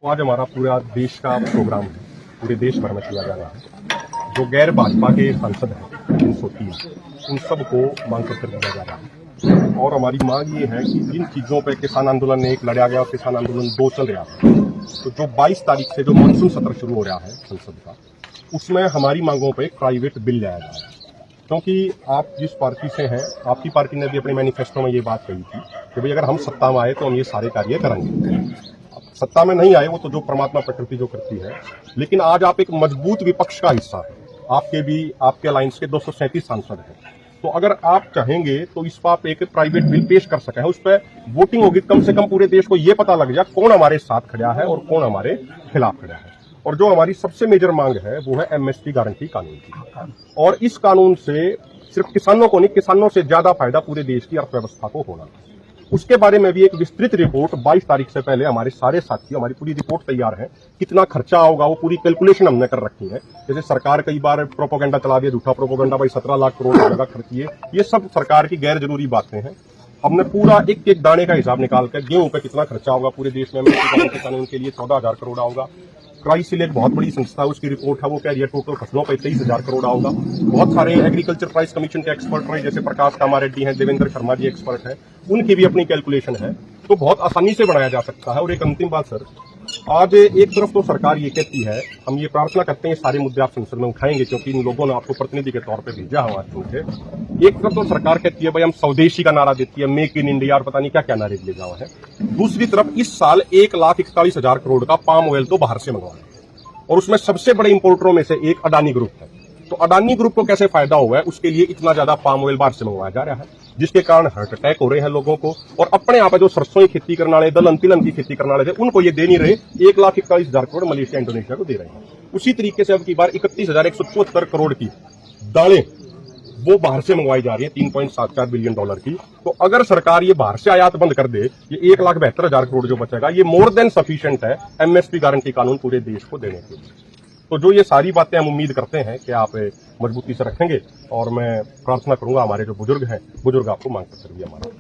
तो आज हमारा पूरा देश का प्रोग्राम है, पूरे देश भर में किया जा रहा है। जो गैर भाजपा के सांसद हैं 330 उन सबको मांग पत्र दिया जा रहा है और हमारी मांग ये है कि जिन चीज़ों पे किसान आंदोलन एक लड़ा गया और किसान आंदोलन 2 चल रहा है, तो जो 22 तारीख से जो मानसून सत्र शुरू हो रहा है संसद का, उसमें हमारी मांगों पर एक प्राइवेट बिल लाया जा रहा है। क्योंकि आप जिस पार्टी से हैं, आपकी पार्टी ने भी अपने मैनिफेस्टो में ये बात कही थी कि भाई अगर हम सत्ता में आए तो हम ये सारे कार्य करेंगे। सत्ता में नहीं आए वो तो जो परमात्मा प्रकृति जो करती है, लेकिन आज आप एक मजबूत विपक्ष का हिस्सा है। आपके भी आपके अलायंस के 237 सांसद हैं, तो अगर आप चाहेंगे तो इस पर आप एक प्राइवेट बिल पेश कर सकें, उस पर वोटिंग होगी, कम से कम पूरे देश को ये पता लग जाए कौन हमारे साथ खड़ा है और कौन हमारे खिलाफ खड़ा है। और जो हमारी सबसे मेजर मांग है वो है एमएसपी गारंटी कानून की, और इस कानून से सिर्फ किसानों को नहीं, किसानों से ज्यादा फायदा पूरे देश की अर्थव्यवस्था को होना। उसके बारे में भी एक विस्तृत रिपोर्ट 22 तारीख से पहले हमारे सारे साथी, हमारी पूरी रिपोर्ट तैयार है। कितना खर्चा होगा वो पूरी कैलकुलेशन हमने कर रखी है। जैसे सरकार कई बार प्रोपोगंडा चला दिया, झूठा प्रोपोगंडा, भाई 17 लाख करोड़ का खर्चिए, ये सब सरकार की गैर जरूरी बातें हैं। हमने पूरा एक एक दाने का हिसाब निकाल कर, गेहूं पे कितना खर्चा होगा पूरे देश में, कानून के लिए 14,000 करोड़ होगा। क्राइसिल एक बहुत बड़ी संस्था है, उसकी रिपोर्ट है, वो कह रही है टोटल फसलों पर 23,000 करोड़ होगा। बहुत सारे एग्रीकल्चर प्राइस कमीशन के एक्सपर्ट रहे, जैसे प्रकाश कामारेड्डी हैं, देवेंद्र शर्मा जी एक्सपर्ट हैं, उनकी भी अपनी कैलकुलेशन है, तो बहुत आसानी से बनाया जा सकता है। और एक अंतिम बात सर, आज एक तरफ तो सरकार ये कहती है, हम ये प्रार्थना करते हैं सारे मुद्दे आप संसद में उठाएंगे क्योंकि इन लोगों ने आपको प्रतिनिधि के तौर पे भेजा है आज उनके। एक तरफ तो सरकार कहती है भाई हम स्वदेशी का नारा देती है, मेक इन इंडिया और पता नहीं क्या क्या नारे दिए जाओ है। दूसरी तरफ इस साल 1,41,000 करोड़ का पाम ऑयल तो बाहर से मंगवाया, और उसमें सबसे बड़े इंपोर्टरों में से एक अडानी ग्रुप है। तो अडानी ग्रुप को कैसे फायदा हुआ है, उसके लिए इतना ज्यादा पाम ऑयल बाहर से मंगवाया जा रहा है, जिसके कारण हार्ट अटैक हो रहे हैं लोगों को। और अपने यहाँ पे जो सरसों की खेती करने वाले, दलहन तिलहन की खेती करने वाले थे, उनको ये दे नहीं रहे। 1,41,000 करोड़ मलेशिया इंडोनेशिया को दे रहे हैं। उसी तरीके से अब की बार 31,174 करोड़ की दालें वो बाहर से मंगवाई जा रही है, $3.74 बिलियन की। तो अगर सरकार ये बाहर से आयात बंद कर दे, ये 1,72,000 करोड़ जो बचेगा, ये मोर देन सफिशिएंट है एमएसपी गारंटी कानून पूरे देश को देने के लिए। तो जो ये सारी बातें हम उम्मीद करते हैं कि आप मजबूती से रखेंगे, और मैं प्रार्थना करूंगा हमारे जो बुजुर्ग हैं, बुजुर्ग आपको मांग पत्र भी हमारा